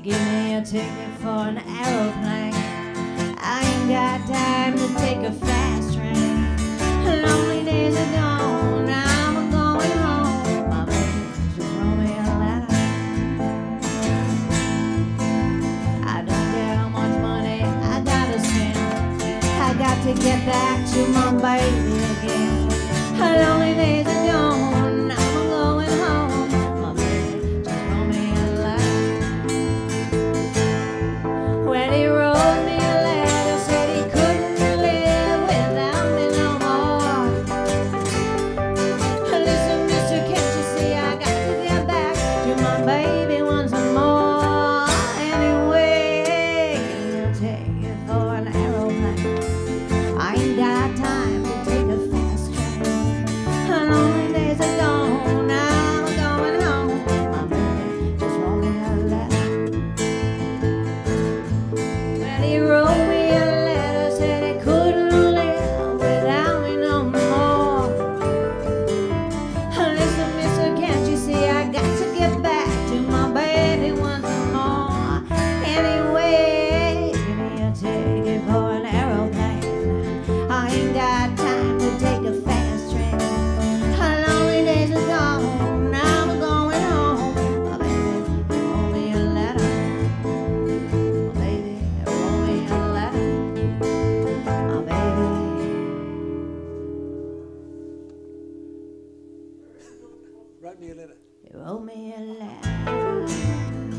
give me a ticket for an aeroplane. I ain't got time to take a fast train. Lonely days are gone, now I'm going home. My baby just wrote me a letter. I don't care how much money I gotta spend. I got to get back to my baby again. Lonely days are gone, now I'm going home. My baby just wrote me a letter. When he wrote me a letter, said he couldn't live without me no more. Listen, mister, can't you see I got to get back to my baby once more? Anyway, give me a ticket for an aeroplane. I ain't got time to take a fast train. Lonely days are gone, now I'm going home. My baby just wrote me a letter. Well, he wrote me a letter, said he couldn't live without me no more. Listen, mister, can't you see I got to get back to my baby once more? Anyway, give me a ticket for an aeroplane. I ain't got time to take a fast train. Lonely days are gone, now I'm going home. My baby wrote me a letter. My baby wrote me a letter. My baby. Write me a letter. He wrote me a letter.